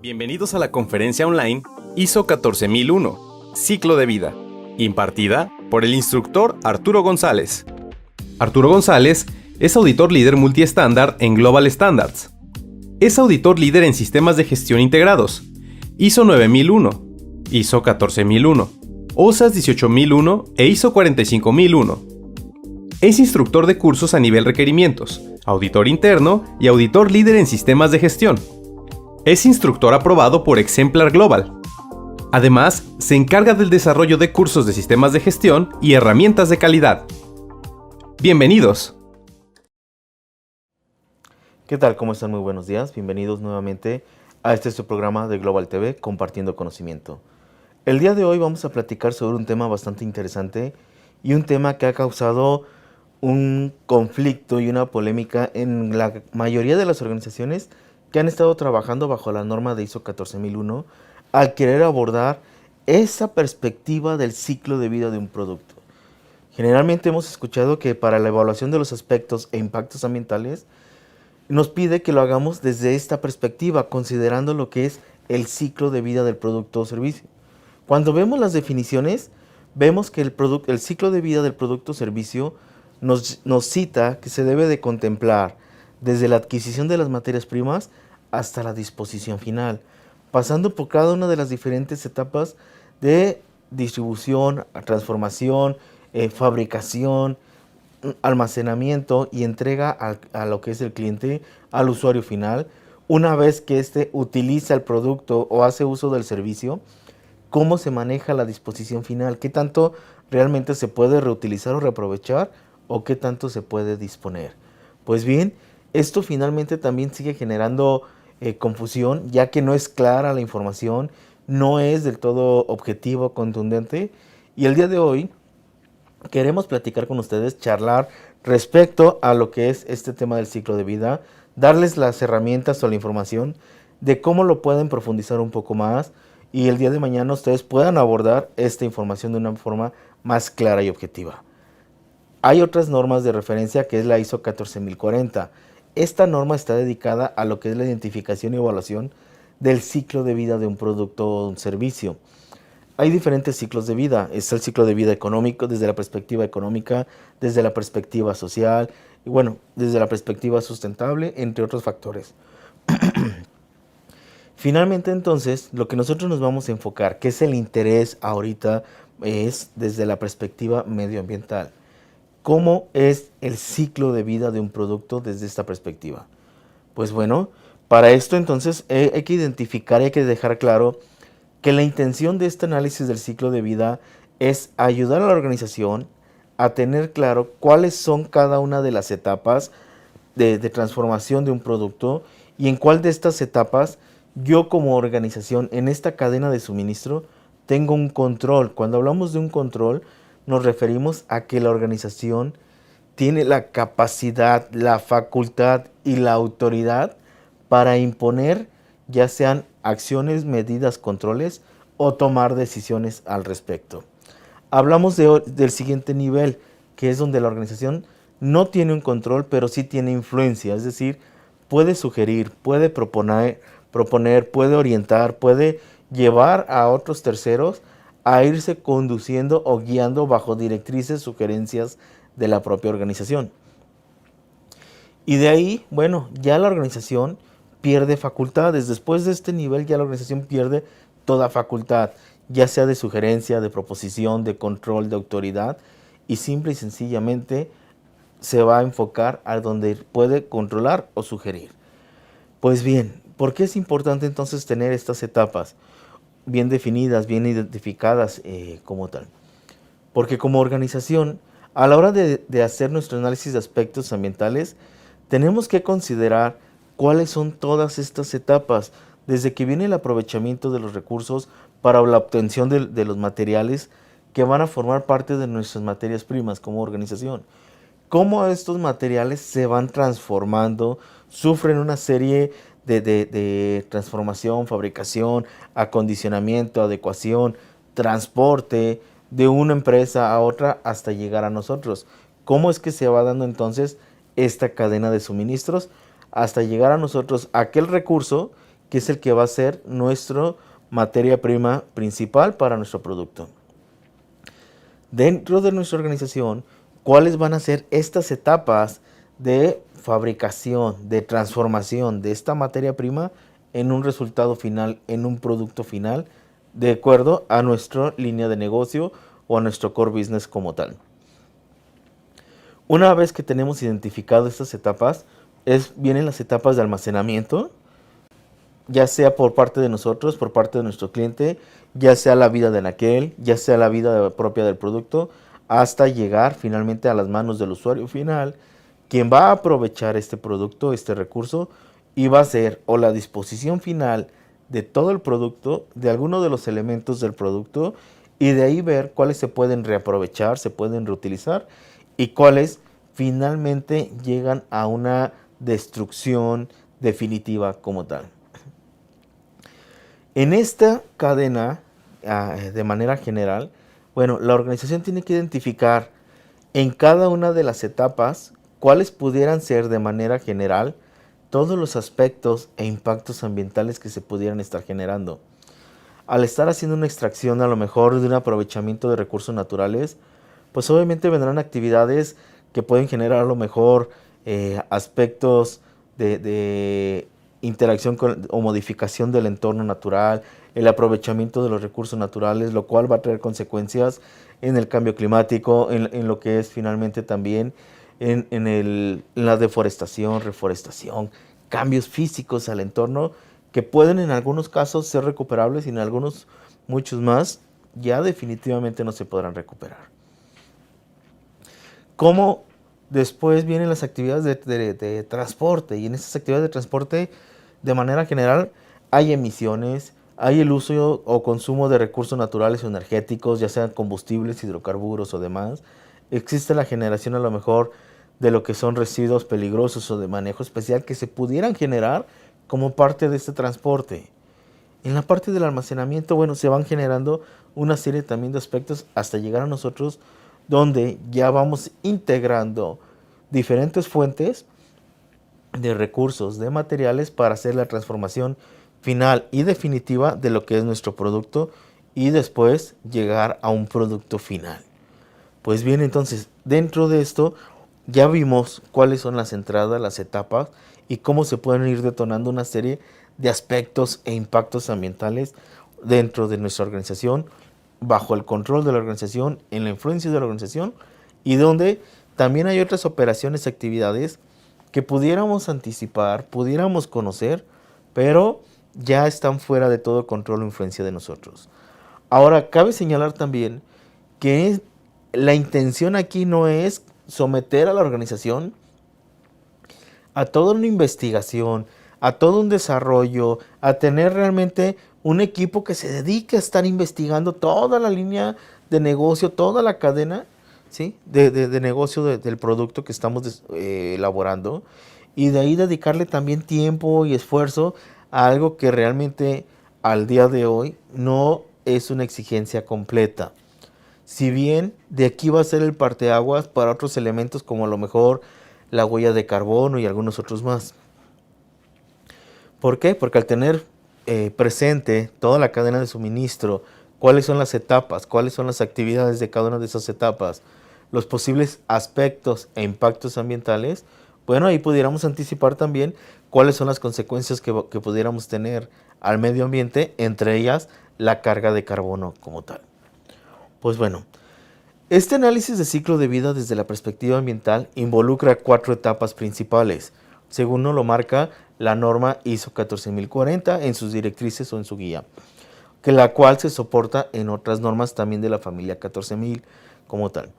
Bienvenidos a la conferencia online ISO 14001, Ciclo de Vida, impartida por el instructor Arturo González. Arturo González es auditor líder multiestándar en Global Standards. Es auditor líder en sistemas de gestión integrados, ISO 9001, ISO 14001, OSAS 18001 e ISO 45001. Es instructor de cursos a nivel requerimientos, auditor interno y auditor líder en sistemas de gestión. Es instructor aprobado por Exemplar Global. Además, se encarga del desarrollo de cursos de sistemas de gestión y herramientas de calidad. Bienvenidos. ¿Qué tal? ¿Cómo están? Muy buenos días. Bienvenidos nuevamente a su programa de Global TV, Compartiendo Conocimiento. El día de hoy vamos a platicar sobre un tema bastante interesante y un tema que ha causado un conflicto y una polémica en la mayoría de las organizaciones que han estado trabajando bajo la norma de ISO 14001 al querer abordar esa perspectiva del ciclo de vida de un producto. Generalmente hemos escuchado que para la evaluación de los aspectos e impactos ambientales nos pide que lo hagamos desde esta perspectiva, considerando lo que es el ciclo de vida del producto o servicio. Cuando vemos las definiciones, vemos que el ciclo de vida del producto o servicio nos cita que se debe de contemplar desde la adquisición de las materias primas hasta la disposición final, pasando por cada una de las diferentes etapas de distribución, transformación, fabricación, almacenamiento y entrega a lo que es el cliente, al usuario final. Una vez que éste utiliza el producto o hace uso del servicio, cómo se maneja la disposición final, qué tanto realmente se puede reutilizar o reaprovechar o qué tanto se puede disponer. Pues bien, esto finalmente también sigue generando confusión, ya que no es clara la información, no es del todo objetivo, contundente. Y el día de hoy queremos platicar con ustedes, charlar respecto a lo que es este tema del ciclo de vida, darles las herramientas o la información de cómo lo pueden profundizar un poco más y el día de mañana ustedes puedan abordar esta información de una forma más clara y objetiva. Hay otras normas de referencia que es la ISO 14040. Esta norma está dedicada a lo que es la identificación y evaluación del ciclo de vida de un producto o un servicio. Hay diferentes ciclos de vida. Está el ciclo de vida económico desde la perspectiva económica, desde la perspectiva social y desde la perspectiva sustentable, entre otros factores. Finalmente, entonces, lo que nosotros nos vamos a enfocar, que es el interés ahorita, es desde la perspectiva medioambiental. ¿Cómo es el ciclo de vida de un producto desde esta perspectiva? Pues bueno, para esto entonces hay que identificar, hay que dejar claro que la intención de este análisis del ciclo de vida es ayudar a la organización a tener claro cuáles son cada una de las etapas de transformación de un producto y en cuál de estas etapas yo como organización en esta cadena de suministro tengo un control. Cuando hablamos de un control, nos referimos a que la organización tiene la capacidad, la facultad y la autoridad para imponer ya sean acciones, medidas, controles o tomar decisiones al respecto. Hablamos del siguiente nivel, que es donde la organización no tiene un control, pero sí tiene influencia, es decir, puede sugerir, puede proponer, puede orientar, puede llevar a otros terceros a irse conduciendo o guiando bajo directrices, sugerencias de la propia organización. Y de ahí, ya la organización pierde facultades. Después de este nivel ya la organización pierde toda facultad, ya sea de sugerencia, de proposición, de control, de autoridad, y simple y sencillamente se va a enfocar a donde puede controlar o sugerir. Pues bien, ¿por qué es importante entonces tener estas etapas bien definidas, bien identificadas como tal? Porque como organización, a la hora de hacer nuestro análisis de aspectos ambientales, tenemos que considerar cuáles son todas estas etapas, desde que viene el aprovechamiento de los recursos para la obtención de los materiales que van a formar parte de nuestras materias primas como organización. Cómo estos materiales se van transformando, sufren una serie de transformación, fabricación, acondicionamiento, adecuación, transporte de una empresa a otra hasta llegar a nosotros. ¿Cómo es que se va dando entonces esta cadena de suministros hasta llegar a nosotros aquel recurso que es el que va a ser nuestra materia prima principal para nuestro producto. Dentro de nuestra organización, ¿cuáles van a ser estas etapas de fabricación, de transformación de esta materia prima en un resultado final, en un producto final, de acuerdo a nuestra línea de negocio o a nuestro core business como tal? Una vez que tenemos identificado estas etapas, vienen las etapas de almacenamiento, ya sea por parte de nosotros, por parte de nuestro cliente, ya sea la vida de aquel, ya sea la vida propia del producto, hasta llegar finalmente a las manos del usuario final, quien va a aprovechar este producto, este recurso, y va a ser o la disposición final de todo el producto, de alguno de los elementos del producto, y de ahí ver cuáles se pueden reaprovechar, se pueden reutilizar, y cuáles finalmente llegan a una destrucción definitiva como tal. En esta cadena, de manera general, bueno, la organización tiene que identificar en cada una de las etapas cuáles pudieran ser de manera general todos los aspectos e impactos ambientales que se pudieran estar generando. Al estar haciendo una extracción a lo mejor de un aprovechamiento de recursos naturales, pues obviamente vendrán actividades que pueden generar a lo mejor aspectos de interacción o modificación del entorno natural, el aprovechamiento de los recursos naturales, lo cual va a traer consecuencias en el cambio climático, en lo que es finalmente también en la deforestación, reforestación, cambios físicos al entorno que pueden en algunos casos ser recuperables y en algunos, muchos más, ya definitivamente no se podrán recuperar. ¿Cómo después vienen las actividades de transporte? Y en estas actividades de transporte, de manera general, hay emisiones, hay el uso o consumo de recursos naturales o energéticos, ya sean combustibles, hidrocarburos o demás. Existe la generación a lo mejor de lo que son residuos peligrosos o de manejo especial que se pudieran generar como parte de este transporte. En la parte del almacenamiento, bueno, se van generando una serie también de aspectos hasta llegar a nosotros, donde ya vamos integrando diferentes fuentes de recursos, de materiales para hacer la transformación final y definitiva de lo que es nuestro producto y después llegar a un producto final. Pues bien, entonces, dentro de esto ya vimos cuáles son las entradas, las etapas y cómo se pueden ir detonando una serie de aspectos e impactos ambientales dentro de nuestra organización, bajo el control de la organización, en la influencia de la organización, y donde también hay otras operaciones, actividades que pudiéramos anticipar, pudiéramos conocer, pero ya están fuera de todo control o influencia de nosotros. Ahora, cabe señalar también que la intención aquí no es someter a la organización a toda una investigación, a todo un desarrollo, a tener realmente un equipo que se dedique a estar investigando toda la línea de negocio, toda la cadena, ¿sí?, de negocio del producto que estamos elaborando, y de ahí dedicarle también tiempo y esfuerzo a algo que realmente al día de hoy no es una exigencia completa. Si bien de aquí va a ser el parteaguas para otros elementos como a lo mejor la huella de carbono y algunos otros más. ¿Por qué? Porque al tener presente toda la cadena de suministro, cuáles son las etapas, cuáles son las actividades de cada una de esas etapas, los posibles aspectos e impactos ambientales, bueno, ahí pudiéramos anticipar también cuáles son las consecuencias que pudiéramos tener al medio ambiente, entre ellas la carga de carbono como tal. Pues bueno, este análisis de ciclo de vida desde la perspectiva ambiental involucra 4 etapas principales, según nos lo marca la norma ISO 14040 en sus directrices o en su guía, que la cual se soporta en otras normas también de la familia 14000 como tal.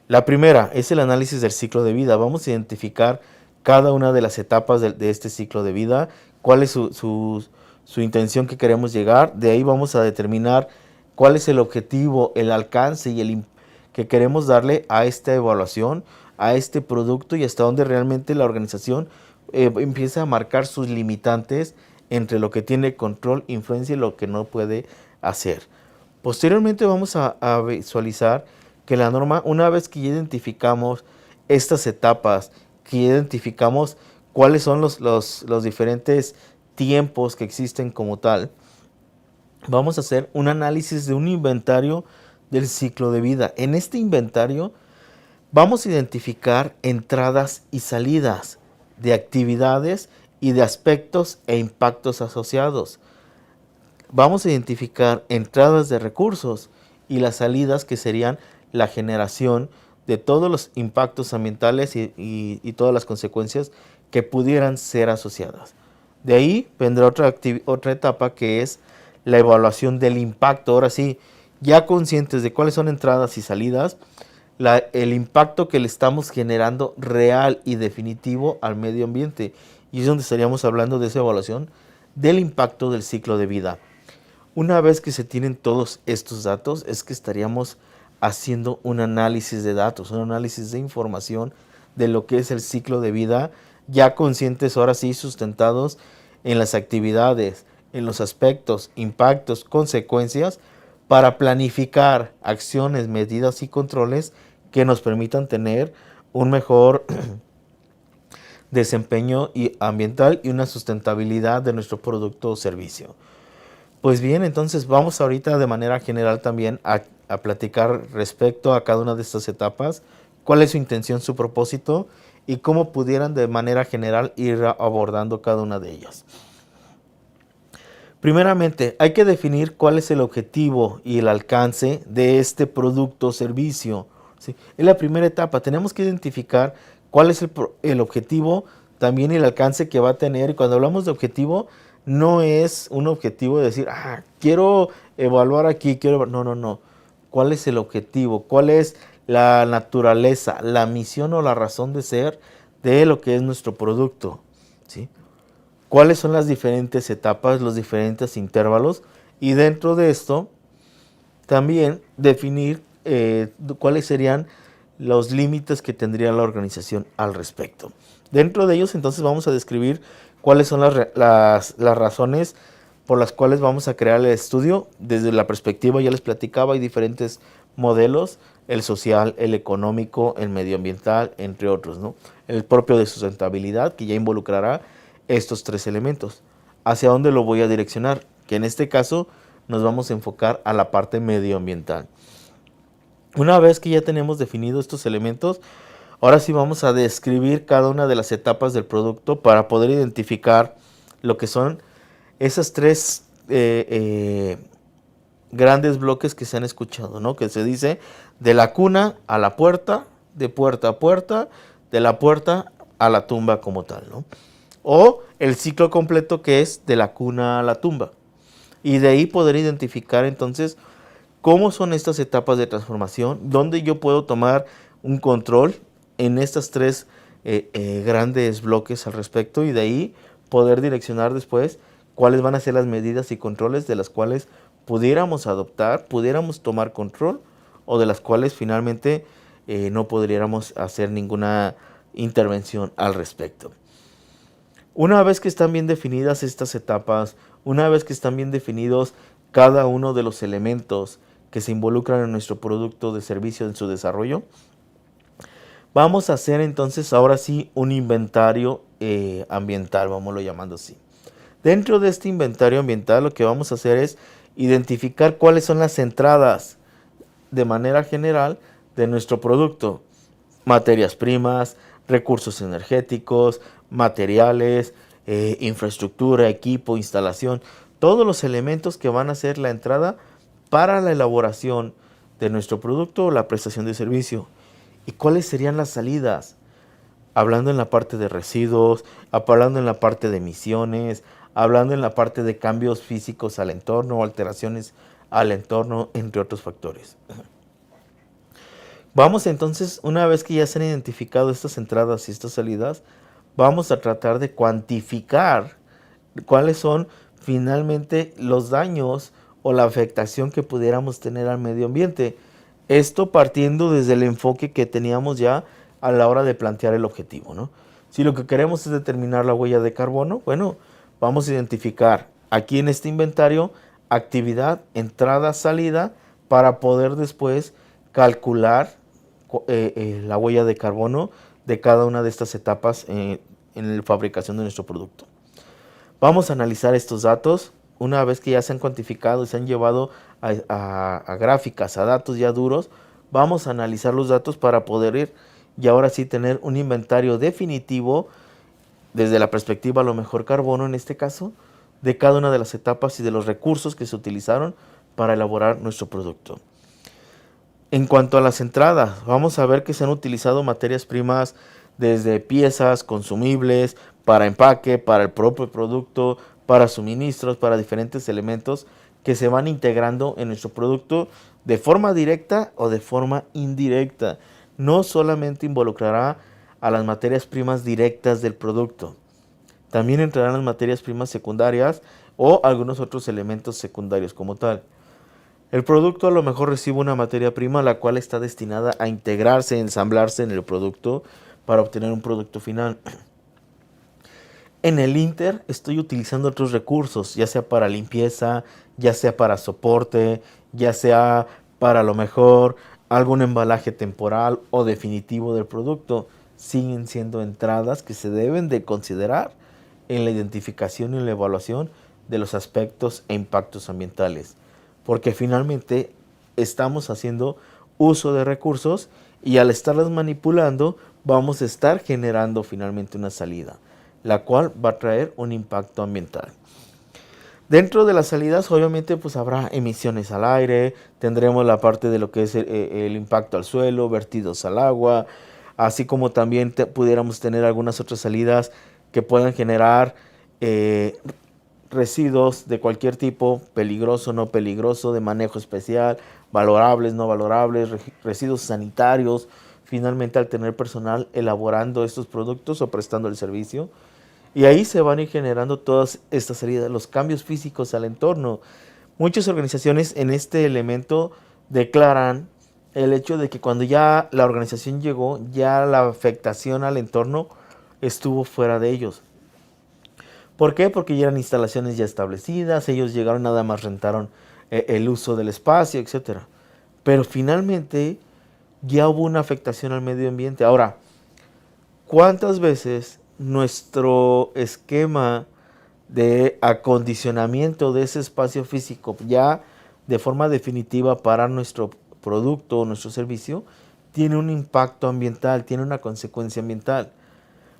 La primera es el análisis del ciclo de vida. Vamos a identificar cada una de las etapas de este ciclo de vida, cuál es su intención que queremos llegar. De ahí vamos a determinar cuál es el objetivo, el alcance y el que queremos darle a esta evaluación, a este producto, y hasta dónde realmente la organización empieza a marcar sus limitantes entre lo que tiene control, influencia y lo que no puede hacer. Posteriormente vamos a visualizar que la norma, una vez que ya identificamos estas etapas, que ya identificamos cuáles son los diferentes tiempos que existen como tal, vamos a hacer un análisis de un inventario del ciclo de vida. En este inventario vamos a identificar entradas y salidas de actividades y de aspectos e impactos asociados. Vamos a identificar entradas de recursos y las salidas, que serían la generación de todos los impactos ambientales y todas las consecuencias que pudieran ser asociadas. De ahí vendrá otra etapa, que es la evaluación del impacto. Ahora sí, ya conscientes de cuáles son entradas y salidas, el impacto que le estamos generando real y definitivo al medio ambiente. Y es donde estaríamos hablando de esa evaluación del impacto del ciclo de vida. Una vez que se tienen todos estos datos, es que estaríamos haciendo un análisis de datos, un análisis de información de lo que es el ciclo de vida, ya conscientes, ahora sí, sustentados en las actividades, en los aspectos, impactos, consecuencias, para planificar acciones, medidas y controles que nos permitan tener un mejor desempeño ambiental y una sustentabilidad de nuestro producto o servicio. Pues bien, entonces vamos ahorita de manera general también a platicar respecto a cada una de estas etapas, cuál es su intención, su propósito y cómo pudieran de manera general ir abordando cada una de ellas. Primeramente, hay que definir cuál es el objetivo y el alcance de este producto o servicio. ¿Sí? Es la primera etapa. Tenemos que identificar cuál es el objetivo también y el alcance que va a tener. Y cuando hablamos de objetivo, no es un objetivo de decir, quiero evaluar aquí, no. ¿Cuál es el objetivo? ¿Cuál es la naturaleza, la misión o la razón de ser de lo que es nuestro producto? ¿Sí? ¿Cuáles son las diferentes etapas, los diferentes intervalos? Y dentro de esto, también definir cuáles serían los límites que tendría la organización al respecto. Dentro de ellos, entonces, vamos a describir cuáles son las razones por las cuales vamos a crear el estudio. Desde la perspectiva, ya les platicaba, hay diferentes modelos: el social, el económico, el medioambiental, entre otros, ¿no? El propio de sustentabilidad, que ya involucrará estos tres elementos. ¿Hacia dónde lo voy a direccionar? Que en este caso nos vamos a enfocar a la parte medioambiental. Una vez que ya tenemos definidos estos elementos, ahora sí vamos a describir cada una de las etapas del producto para poder identificar lo que son esas tres grandes bloques que se han escuchado, ¿no? Que se dice de la cuna a la puerta, de puerta a puerta, de la puerta a la tumba como tal, ¿no? O el ciclo completo, que es de la cuna a la tumba. Y de ahí poder identificar entonces cómo son estas etapas de transformación, dónde yo puedo tomar un control en estas tres grandes bloques al respecto, y de ahí poder direccionar después cuáles van a ser las medidas y controles de las cuales pudiéramos adoptar, pudiéramos tomar control, o de las cuales finalmente no podríamos hacer ninguna intervención al respecto. Una vez que están bien definidas estas etapas, una vez que están bien definidos cada uno de los elementos que se involucran en nuestro producto de servicio en su desarrollo, vamos a hacer entonces ahora sí un inventario ambiental, vámonos llamando así. Dentro de este inventario ambiental, lo que vamos a hacer es identificar cuáles son las entradas de manera general de nuestro producto: materias primas, recursos energéticos, materiales, infraestructura, equipo, instalación, todos los elementos que van a ser la entrada para la elaboración de nuestro producto o la prestación de servicio. ¿Y cuáles serían las salidas? Hablando en la parte de residuos, hablando en la parte de emisiones, hablando en la parte de cambios físicos al entorno, alteraciones al entorno, entre otros factores. Vamos entonces, una vez que ya se han identificado estas entradas y estas salidas, vamos a tratar de cuantificar cuáles son finalmente los daños o la afectación que pudiéramos tener al medio ambiente. Esto partiendo desde el enfoque que teníamos ya a la hora de plantear el objetivo, ¿no? Si lo que queremos es determinar la huella de carbono, bueno, vamos a identificar aquí en este inventario actividad, entrada, salida, para poder después calcular la huella de carbono de cada una de estas etapas en la fabricación de nuestro producto. Vamos a analizar estos datos una vez que ya se han cuantificado y se han llevado a gráficas, a datos ya duros. Vamos a analizar los datos para poder ir y ahora sí tener un inventario definitivo desde la perspectiva a lo mejor carbono en este caso, de cada una de las etapas y de los recursos que se utilizaron para elaborar nuestro producto. En cuanto a las entradas, vamos a ver que se han utilizado materias primas desde piezas, consumibles, para empaque, para el propio producto, para suministros, para diferentes elementos que se van integrando en nuestro producto de forma directa o de forma indirecta. No solamente involucrará a las materias primas directas del producto, también entrarán las materias primas secundarias o algunos otros elementos secundarios como tal. El producto a lo mejor recibe una materia prima la cual está destinada a integrarse, ensamblarse en el producto para obtener un producto final. En el Inter estoy utilizando otros recursos, ya sea para limpieza, ya sea para soporte, ya sea para a lo mejor algún embalaje temporal o definitivo del producto. Siguen siendo entradas que se deben de considerar en la identificación y la evaluación de los aspectos e impactos ambientales. Porque finalmente estamos haciendo uso de recursos y al estarlas manipulando vamos a estar generando finalmente una salida, la cual va a traer un impacto ambiental. Dentro de las salidas obviamente pues habrá emisiones al aire, tendremos la parte de lo que es el impacto al suelo, vertidos al agua, así como también pudiéramos tener algunas otras salidas que puedan generar residuos de cualquier tipo, peligroso, no peligroso, de manejo especial, valorables, no valorables, residuos sanitarios, finalmente al tener personal elaborando estos productos o prestando el servicio. Y ahí se van a ir generando todas estas salidas, los cambios físicos al entorno. Muchas organizaciones en este elemento declaran el hecho de que cuando ya la organización llegó, ya la afectación al entorno estuvo fuera de ellos. ¿Por qué? Porque ya eran instalaciones ya establecidas, ellos llegaron, nada más rentaron el uso del espacio, etc. Pero finalmente ya hubo una afectación al medio ambiente. Ahora, ¿cuántas veces nuestro esquema de acondicionamiento de ese espacio físico ya de forma definitiva para nuestro producto o nuestro servicio tiene un impacto ambiental, tiene una consecuencia ambiental?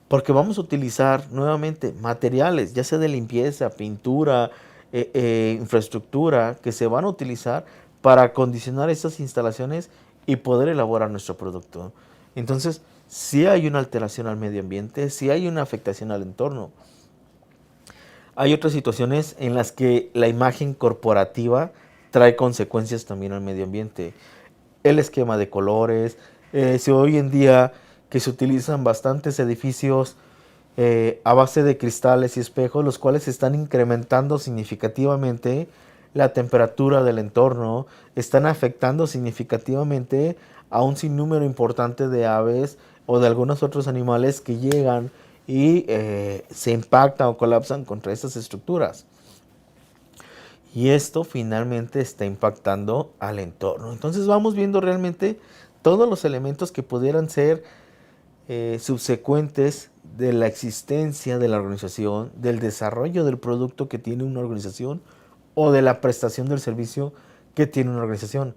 Porque vamos a utilizar nuevamente materiales, ya sea de limpieza, pintura, infraestructura, que se van a utilizar para acondicionar estas instalaciones y poder elaborar nuestro producto. Entonces, sí hay una alteración al medio ambiente, sí hay una afectación al entorno. Hay otras situaciones en las que la imagen corporativa trae consecuencias también al medio ambiente. El esquema de colores, si hoy en día que se utilizan bastantes edificios a base de cristales y espejos, los cuales están incrementando significativamente la temperatura del entorno, están afectando significativamente a un sinnúmero importante de aves o de algunos otros animales que llegan y se impactan o colapsan contra estas estructuras. Y esto finalmente está impactando al entorno. Entonces vamos viendo realmente todos los elementos que pudieran ser subsecuentes de la existencia de la organización, del desarrollo del producto que tiene una organización o de la prestación del servicio que tiene una organización.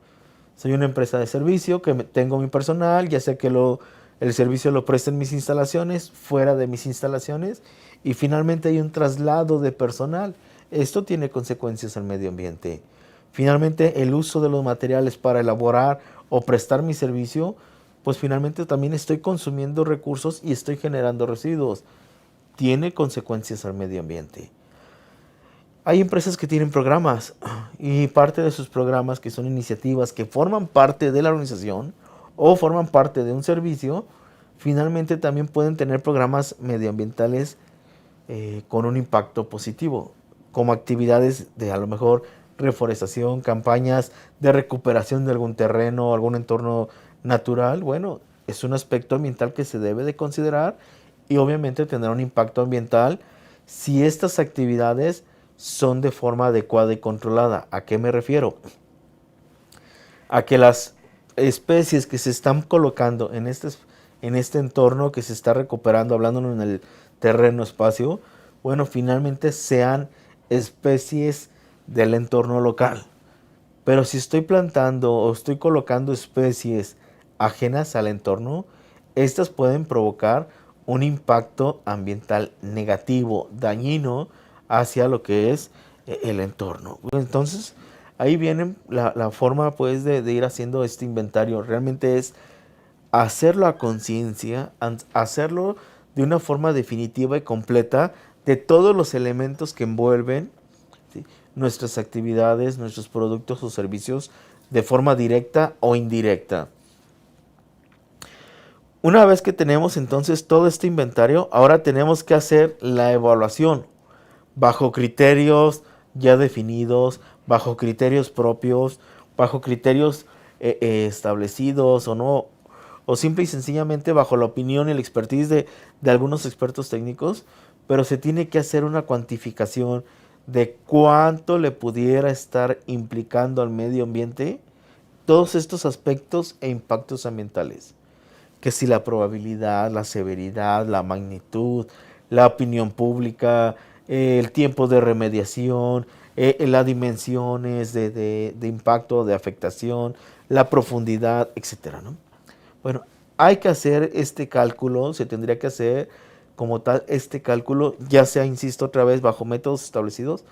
Soy una empresa de servicio que tengo mi personal, ya sea que el servicio lo presta en mis instalaciones, fuera de mis instalaciones, y finalmente hay un traslado de personal. Esto tiene consecuencias al medio ambiente. Finalmente, el uso de los materiales para elaborar o prestar mi servicio, pues finalmente también estoy consumiendo recursos y estoy generando residuos. Tiene consecuencias al medio ambiente. Hay empresas que tienen programas y parte de sus programas, que son iniciativas que forman parte de la organización o forman parte de un servicio, finalmente también pueden tener programas medioambientales con un impacto positivo, como actividades de a lo mejor reforestación, campañas de recuperación de algún terreno, algún entorno natural. Bueno, es un aspecto ambiental que se debe de considerar y obviamente tendrá un impacto ambiental si estas actividades son de forma adecuada y controlada. ¿A qué me refiero? A que las especies que se están colocando en este entorno que se está recuperando, hablando en el terreno espacio, bueno, finalmente sean especies del entorno local. Pero si estoy plantando o estoy colocando especies ajenas al entorno, estas pueden provocar un impacto ambiental negativo, dañino hacia lo que es el entorno. Entonces, ahí viene la forma pues de ir haciendo este inventario. Realmente es hacerlo a conciencia, hacerlo de una forma definitiva y completa de todos los elementos que envuelven, ¿sí?, nuestras actividades, nuestros productos o servicios de forma directa o indirecta. Una vez que tenemos entonces todo este inventario, ahora tenemos que hacer la evaluación bajo criterios ya definidos, bajo criterios propios, bajo criterios establecidos o no, o simple y sencillamente bajo la opinión y la expertise de algunos expertos técnicos, pero se tiene que hacer una cuantificación de cuánto le pudiera estar implicando al medio ambiente todos estos aspectos e impactos ambientales. Que si la probabilidad, la severidad, la magnitud, la opinión pública, el tiempo de remediación, las dimensiones de impacto, de afectación, la profundidad, etcétera, ¿no? Bueno, hay que hacer este cálculo, se tendría que hacer como tal este cálculo, ya sea, insisto otra vez, bajo métodos establecidos,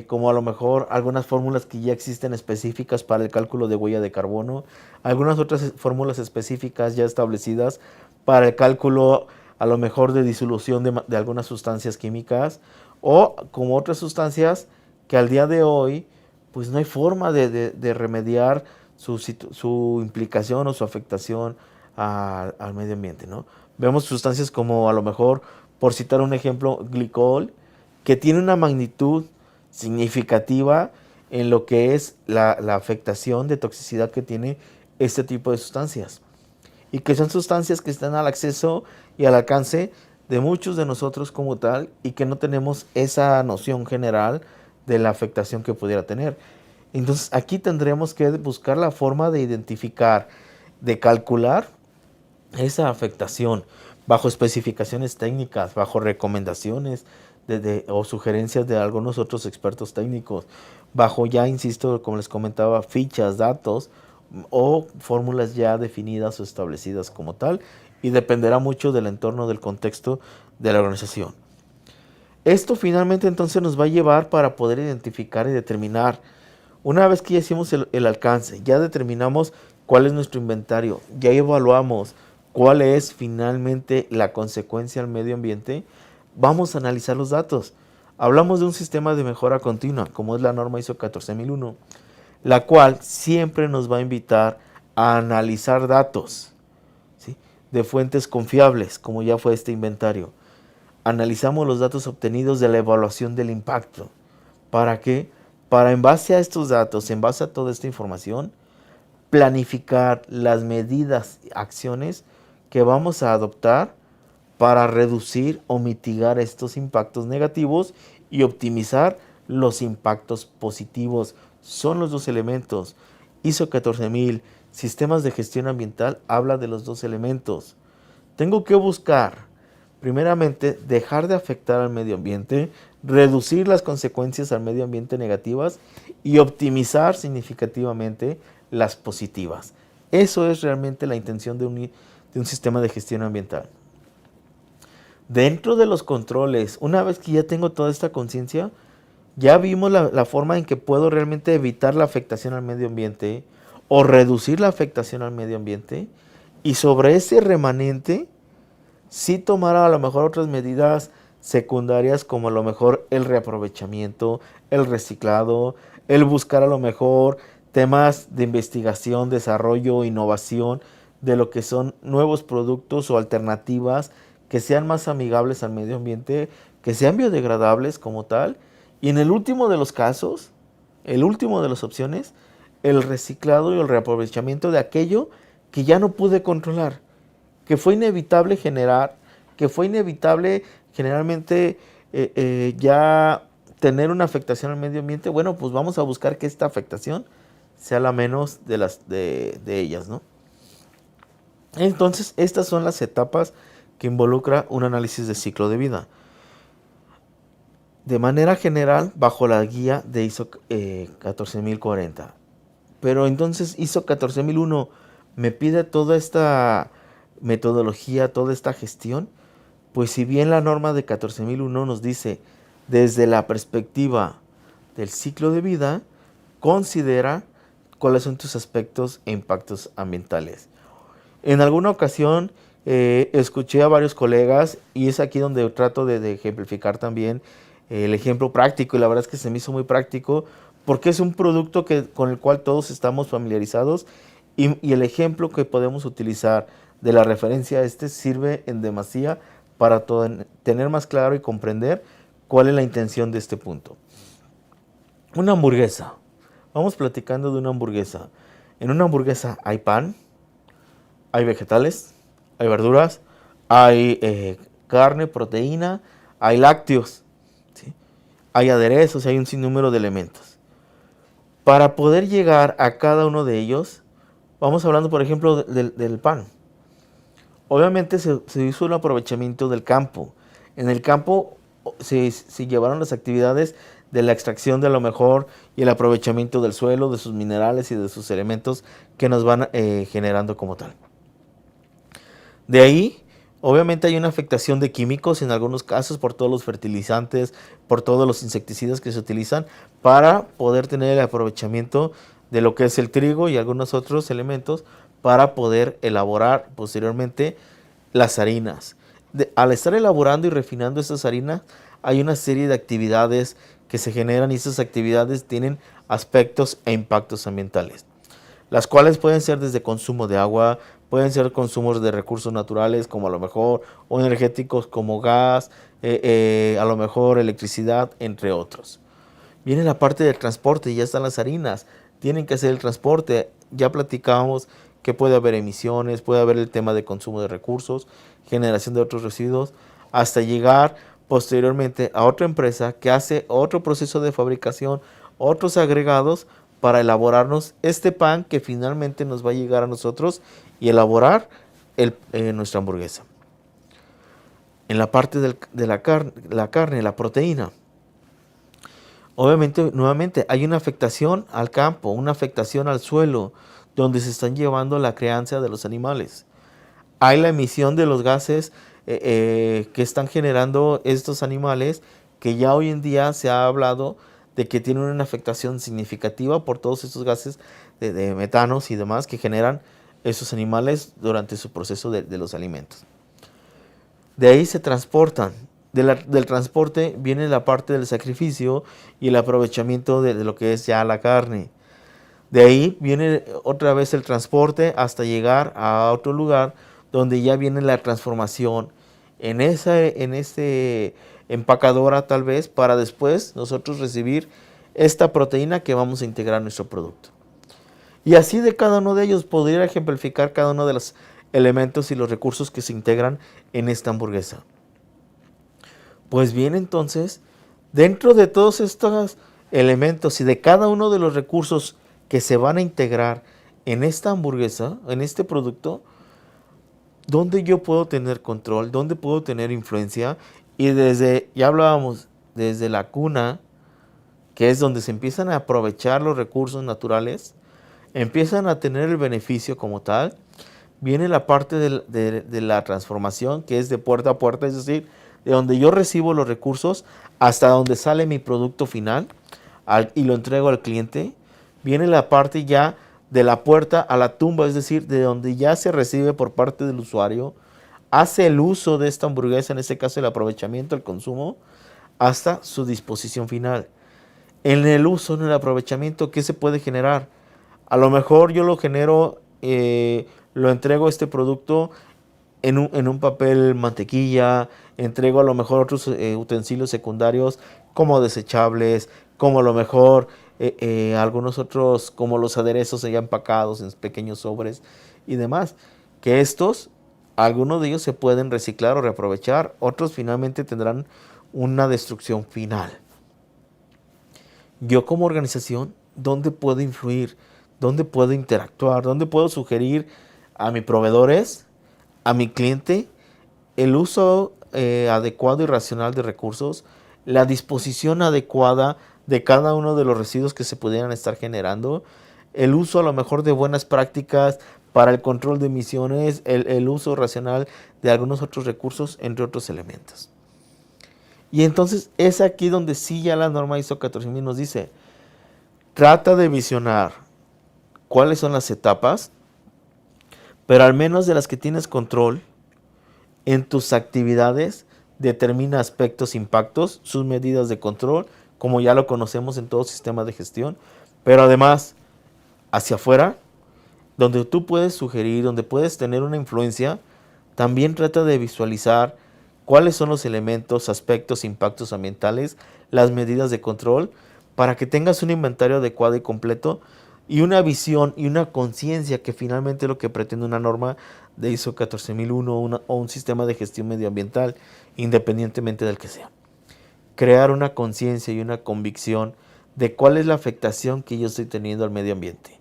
como a lo mejor algunas fórmulas que ya existen específicas para el cálculo de huella de carbono, algunas otras fórmulas específicas ya establecidas para el cálculo a lo mejor de disolución de algunas sustancias químicas, o como otras sustancias que al día de hoy pues no hay forma de remediar su implicación o su afectación al medio ambiente, ¿no? Vemos sustancias como a lo mejor, por citar un ejemplo, glicol, que tiene una magnitud significativa en lo que es la afectación de toxicidad que tiene este tipo de sustancias. Y que son sustancias que están al acceso y al alcance de muchos de nosotros como tal, y que no tenemos esa noción general de la afectación que pudiera tener. Entonces aquí tendremos que buscar la forma de identificar, de calcular esa afectación bajo especificaciones técnicas, bajo recomendaciones o sugerencias de algunos otros expertos técnicos, bajo ya, insisto, como les comentaba, fichas, datos o fórmulas ya definidas o establecidas como tal, y dependerá mucho del entorno, del contexto de la organización. Esto finalmente entonces nos va a llevar para poder identificar y determinar, una vez que ya hicimos el alcance, ya determinamos cuál es nuestro inventario, ya evaluamos cuál es finalmente la consecuencia al medio ambiente, vamos a analizar los datos. Hablamos de un sistema de mejora continua, como es la norma ISO 14001, la cual siempre nos va a invitar a analizar datos, ¿sí?, de fuentes confiables, como ya fue este inventario. Analizamos los datos obtenidos de la evaluación del impacto. ¿Para qué? Para, en base a estos datos, en base a toda esta información, planificar las medidas, acciones que vamos a adoptar para reducir o mitigar estos impactos negativos y optimizar los impactos positivos. Son los dos elementos. ISO 14000, sistemas de gestión ambiental, habla de los dos elementos. Tengo que buscar, primeramente, dejar de afectar al medio ambiente, reducir las consecuencias al medio ambiente negativas y optimizar significativamente las positivas. Eso es realmente la intención de un sistema de gestión ambiental. Dentro de los controles, una vez que ya tengo toda esta conciencia, ya vimos la forma en que puedo realmente evitar la afectación al medio ambiente o reducir la afectación al medio ambiente, y sobre ese remanente sí tomar a lo mejor otras medidas secundarias, como a lo mejor el reaprovechamiento, el reciclado, el buscar a lo mejor temas de investigación, desarrollo, innovación de lo que son nuevos productos o alternativas que sean más amigables al medio ambiente, que sean biodegradables como tal, y en el último de los casos, el último de las opciones, el reciclado y el reaprovechamiento de aquello que ya no pude controlar, que fue inevitable generar, que fue inevitable generalmente ya tener una afectación al medio ambiente. Bueno, pues vamos a buscar que esta afectación sea la menos de ellas, ¿no? Entonces, estas son las etapas que involucra un análisis de ciclo de vida. de manera general bajo la guía de ISO 14040. Pero entonces ISO 14001 me pide toda esta metodología, toda esta gestión. Pues si bien la norma de 14001 nos dice desde la perspectiva del ciclo de vida, considera cuáles son tus aspectos e impactos ambientales. En alguna ocasión escuché a varios colegas y es aquí donde trato de ejemplificar también el ejemplo práctico, y la verdad es que se me hizo muy práctico porque es un producto con el cual todos estamos familiarizados y el ejemplo que podemos utilizar de la referencia a este sirve en demasía para tener más claro y comprender cuál es la intención de este punto. Una hamburguesa. Vamos platicando de una hamburguesa. En una hamburguesa hay pan, hay vegetales, hay verduras, hay carne, proteína, hay lácteos, ¿sí? Hay aderezos, hay un sinnúmero de elementos. Para poder llegar a cada uno de ellos, vamos hablando por ejemplo del pan. Obviamente se hizo un aprovechamiento del campo. En el campo se llevaron las actividades de la extracción de lo mejor y el aprovechamiento del suelo, de sus minerales y de sus elementos que nos van generando como tal. De ahí, obviamente hay una afectación de químicos en algunos casos por todos los fertilizantes, por todos los insecticidas que se utilizan para poder tener el aprovechamiento de lo que es el trigo y algunos otros elementos para poder elaborar posteriormente las harinas. Al estar elaborando y refinando estas harinas, hay una serie de actividades que se generan y esas actividades tienen aspectos e impactos ambientales, las cuales pueden ser desde consumo de agua, pueden ser consumos de recursos naturales como a lo mejor, o energéticos como gas, a lo mejor electricidad, entre otros. Viene la parte del transporte, ya están las harinas, tienen que hacer el transporte, ya platicábamos que puede haber emisiones, puede haber el tema de consumo de recursos, generación de otros residuos, hasta llegar posteriormente a otra empresa que hace otro proceso de fabricación, otros agregados para elaborarnos este pan que finalmente nos va a llegar a nosotros y elaborar nuestra hamburguesa. En la parte de la carne, la proteína, obviamente, nuevamente, hay una afectación al campo, una afectación al suelo, donde se están llevando la crianza de los animales. Hay la emisión de los gases que están generando estos animales, que ya hoy en día se ha hablado de que tienen una afectación significativa por todos estos gases de metanos y demás que generan esos animales durante su proceso de los alimentos. De ahí se transportan. Del transporte viene la parte del sacrificio y el aprovechamiento de lo que es ya la carne. De ahí viene otra vez el transporte hasta llegar a otro lugar donde ya viene la transformación en este empacadora tal vez para después nosotros recibir esta proteína que vamos a integrar en nuestro producto. Y así de cada uno de ellos podría ejemplificar cada uno de los elementos y los recursos que se integran en esta hamburguesa. Pues bien, entonces, dentro de todos estos elementos y de cada uno de los recursos que se van a integrar en esta hamburguesa, en este producto, ¿dónde yo puedo tener control? ¿Dónde puedo tener influencia? Y ya hablábamos, desde la cuna, que es donde se empiezan a aprovechar los recursos naturales, empiezan a tener el beneficio como tal, viene la parte de la transformación, que es de puerta a puerta, es decir, de donde yo recibo los recursos hasta donde sale mi producto final y lo entrego al cliente. Viene la parte ya de la puerta a la tumba, es decir, de donde ya se recibe por parte del usuario, hace el uso de esta hamburguesa, en este caso el aprovechamiento, el consumo, hasta su disposición final. En el uso, en el aprovechamiento, ¿qué se puede generar? A lo mejor yo lo genero, lo entrego este producto en un papel mantequilla, entrego a lo mejor otros utensilios secundarios como desechables, como a lo mejor algunos otros como los aderezos ya empacados en pequeños sobres y demás, que algunos de ellos se pueden reciclar o reaprovechar, otros finalmente tendrán una destrucción final. Yo como organización, ¿dónde puedo influir? ¿Dónde puedo interactuar? ¿Dónde puedo sugerir a mis proveedores, a mi cliente, el uso adecuado y racional de recursos, la disposición adecuada de cada uno de los residuos que se pudieran estar generando, el uso a lo mejor de buenas prácticas para el control de emisiones, el uso racional de algunos otros recursos, entre otros elementos. Y entonces es aquí donde sí ya la norma ISO 14000 nos dice, trata de visionar cuáles son las etapas, pero al menos de las que tienes control en tus actividades, determina aspectos, impactos, sus medidas de control, como ya lo conocemos en todo sistema de gestión, pero además hacia afuera, donde tú puedes sugerir, donde puedes tener una influencia, también trata de visualizar cuáles son los elementos, aspectos, impactos ambientales, las medidas de control, para que tengas un inventario adecuado y completo y una visión y una conciencia, que finalmente es lo que pretende una norma de ISO 14001 o un sistema de gestión medioambiental, independientemente del que sea. Crear una conciencia y una convicción de cuál es la afectación que yo estoy teniendo al medio ambiente.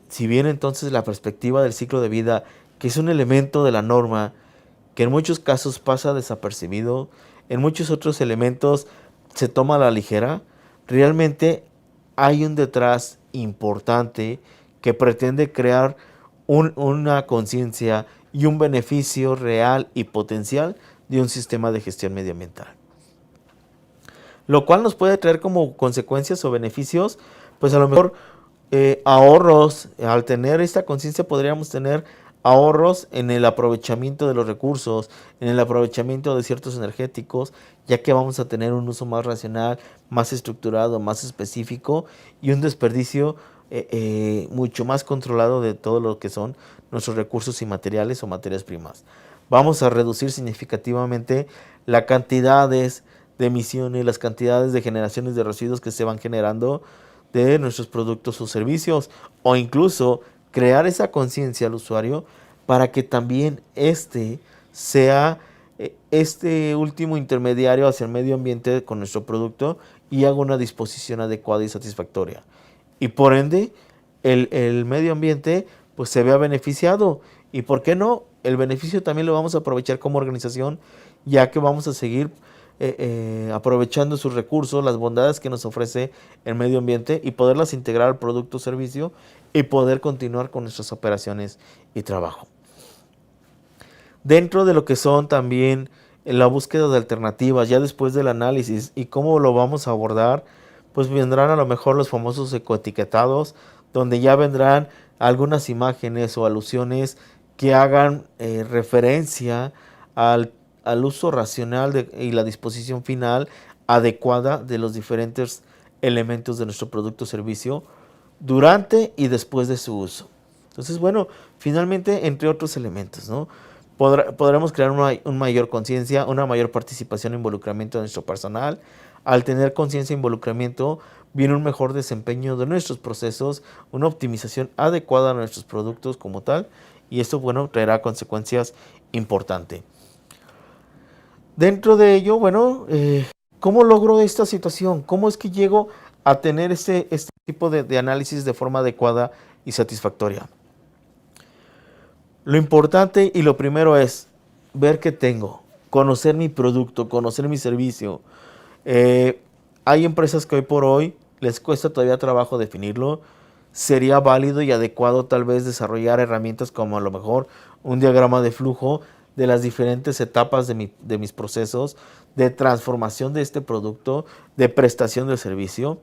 Si bien entonces la perspectiva del ciclo de vida, que es un elemento de la norma, que en muchos casos pasa desapercibido, en muchos otros elementos se toma a la ligera, realmente hay un detrás importante que pretende crear una conciencia y un beneficio real y potencial de un sistema de gestión medioambiental. Lo cual nos puede traer como consecuencias o beneficios, pues a lo mejor ahorros. Al tener esta conciencia podríamos tener ahorros en el aprovechamiento de los recursos, en el aprovechamiento de ciertos energéticos, ya que vamos a tener un uso más racional, más estructurado, más específico y un desperdicio mucho más controlado de todo lo que son nuestros recursos y materiales o materias primas. Vamos a reducir significativamente las cantidades de emisiones, las cantidades de generaciones de residuos que se van generando de nuestros productos o servicios, o incluso crear esa conciencia al usuario para que también sea este último intermediario hacia el medio ambiente con nuestro producto y haga una disposición adecuada y satisfactoria. Y por ende, el medio ambiente pues se vea beneficiado. Y por qué no, el beneficio también lo vamos a aprovechar como organización, ya que vamos a seguir aprovechando sus recursos, las bondades que nos ofrece el medio ambiente y poderlas integrar al producto o servicio y poder continuar con nuestras operaciones y trabajo. Dentro de lo que son también la búsqueda de alternativas, ya después del análisis y cómo lo vamos a abordar, pues vendrán a lo mejor los famosos ecoetiquetados, donde ya vendrán algunas imágenes o alusiones que hagan referencia al uso racional y la disposición final adecuada de los diferentes elementos de nuestro producto o servicio durante y después de su uso. Entonces, bueno, finalmente, entre otros elementos, ¿no? Podremos crear una mayor conciencia, una mayor participación e involucramiento de nuestro personal. Al tener conciencia e involucramiento, viene un mejor desempeño de nuestros procesos, una optimización adecuada a nuestros productos como tal, y esto, bueno, traerá consecuencias importantes. Dentro de ello, bueno, ¿cómo logro esta situación? ¿Cómo es que llego a tener este tipo de análisis de forma adecuada y satisfactoria? Lo importante y lo primero es ver qué tengo, conocer mi producto, conocer mi servicio. Hay empresas que hoy por hoy les cuesta todavía trabajo definirlo. Sería válido y adecuado tal vez desarrollar herramientas como a lo mejor un diagrama de flujo de las diferentes etapas de mis procesos de transformación de este producto, de prestación del servicio.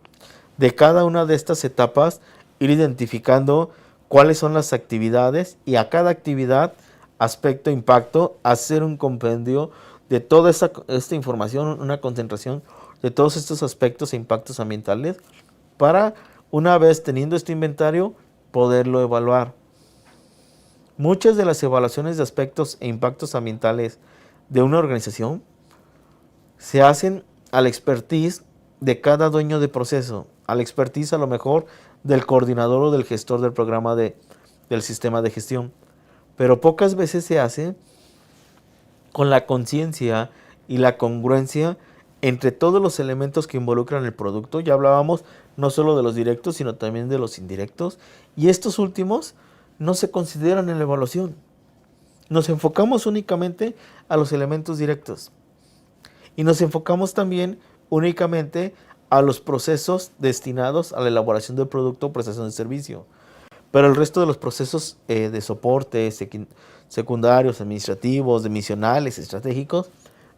De cada una de estas etapas, ir identificando cuáles son las actividades y a cada actividad, aspecto, impacto, hacer un compendio de toda esta información, una concentración de todos estos aspectos e impactos ambientales para, una vez teniendo este inventario, poderlo evaluar. Muchas de las evaluaciones de aspectos e impactos ambientales de una organización se hacen al expertise de cada dueño de proceso, al expertise a lo mejor del coordinador o del gestor del programa del sistema de gestión. Pero pocas veces se hace con la conciencia y la congruencia entre todos los elementos que involucran el producto. Ya hablábamos no solo de los directos, sino también de los indirectos. Y estos últimos no se consideran en la evaluación. Nos enfocamos únicamente a los elementos directos. Y nos enfocamos también únicamente a los procesos destinados a la elaboración del producto o prestación de servicio. Pero el resto de los procesos de soporte, secundarios, administrativos, misionales, estratégicos,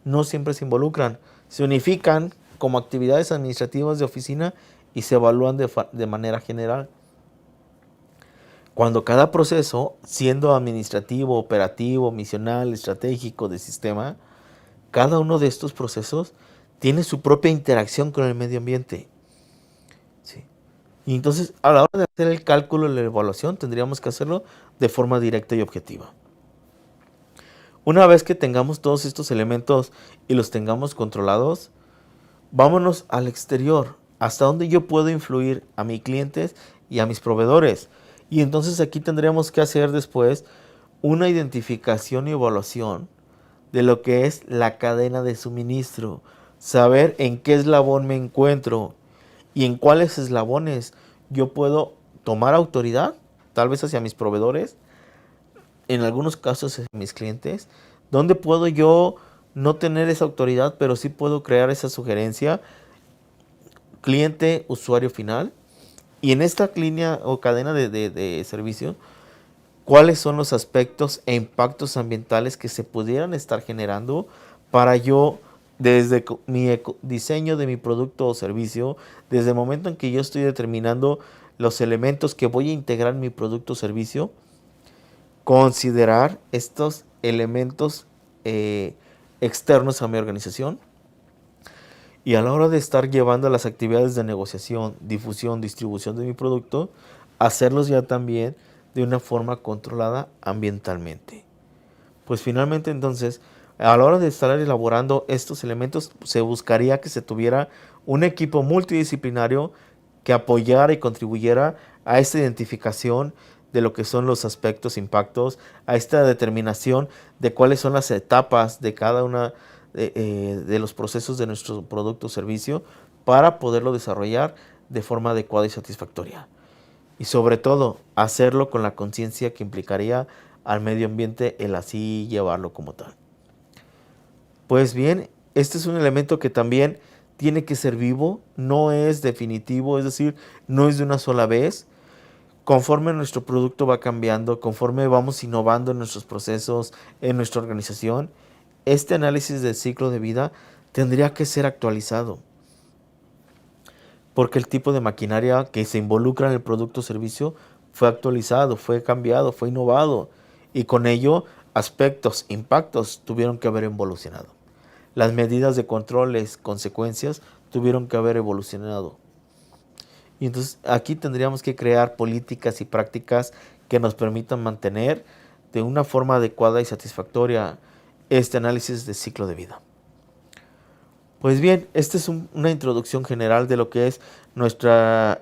no siempre se involucran. Se unifican como actividades administrativas de oficina y se evalúan de manera general. Cuando cada proceso, siendo administrativo, operativo, misional, estratégico, de sistema, cada uno de estos procesos tiene su propia interacción con el medio ambiente. ¿Sí? Y entonces, a la hora de hacer el cálculo y la evaluación, tendríamos que hacerlo de forma directa y objetiva. Una vez que tengamos todos estos elementos y los tengamos controlados, vámonos al exterior, hasta donde yo puedo influir a mis clientes y a mis proveedores. Y entonces aquí tendríamos que hacer después una identificación y evaluación de lo que es la cadena de suministro, saber en qué eslabón me encuentro y en cuáles eslabones yo puedo tomar autoridad, tal vez hacia mis proveedores, en algunos casos hacia mis clientes, donde puedo yo no tener esa autoridad, pero sí puedo crear esa sugerencia cliente, usuario final. Y en esta línea o cadena de servicio, ¿cuáles son los aspectos e impactos ambientales que se pudieran estar generando para yo, desde mi diseño de mi producto o servicio, desde el momento en que yo estoy determinando los elementos que voy a integrar en mi producto o servicio, considerar estos elementos externos a mi organización? Y a la hora de estar llevando las actividades de negociación, difusión, distribución de mi producto, hacerlos ya también de una forma controlada ambientalmente. Pues finalmente entonces, a la hora de estar elaborando estos elementos, se buscaría que se tuviera un equipo multidisciplinario que apoyara y contribuyera a esta identificación de lo que son los aspectos, impactos, a esta determinación de cuáles son las etapas de cada una de los procesos de nuestro producto o servicio para poderlo desarrollar de forma adecuada y satisfactoria. Y sobre todo, hacerlo con la conciencia que implicaría al medio ambiente el así llevarlo como tal. Pues bien, este es un elemento que también tiene que ser vivo, no es definitivo, es decir, no es de una sola vez. Conforme nuestro producto va cambiando, conforme vamos innovando en nuestros procesos, en nuestra organización, este análisis del ciclo de vida tendría que ser actualizado. Porque el tipo de maquinaria que se involucra en el producto o servicio fue actualizado, fue cambiado, fue innovado. Y con ello, aspectos, impactos tuvieron que haber evolucionado. Las medidas de controles, consecuencias, tuvieron que haber evolucionado. Y entonces aquí tendríamos que crear políticas y prácticas que nos permitan mantener de una forma adecuada y satisfactoria este análisis de ciclo de vida. Pues bien, esta es una introducción general de lo que es nuestra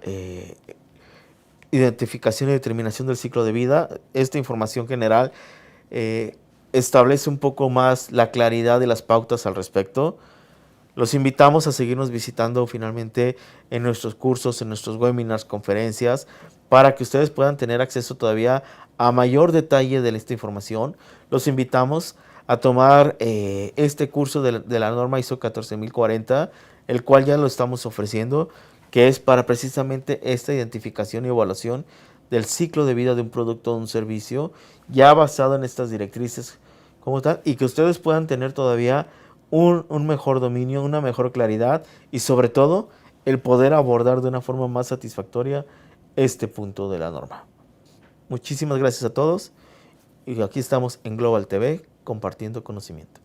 identificación y determinación del ciclo de vida. Esta información general establece un poco más la claridad de las pautas al respecto. Los invitamos a seguirnos visitando finalmente en nuestros cursos, en nuestros webinars, conferencias, para que ustedes puedan tener acceso todavía a mayor detalle de esta información. Los invitamos a tomar este curso de la norma ISO 14040, el cual ya lo estamos ofreciendo, que es para precisamente esta identificación y evaluación del ciclo de vida de un producto o un servicio, ya basado en estas directrices como tal, y que ustedes puedan tener todavía un mejor dominio, una mejor claridad y sobre todo el poder abordar de una forma más satisfactoria este punto de la norma. Muchísimas gracias a todos y aquí estamos en Global TV compartiendo conocimiento.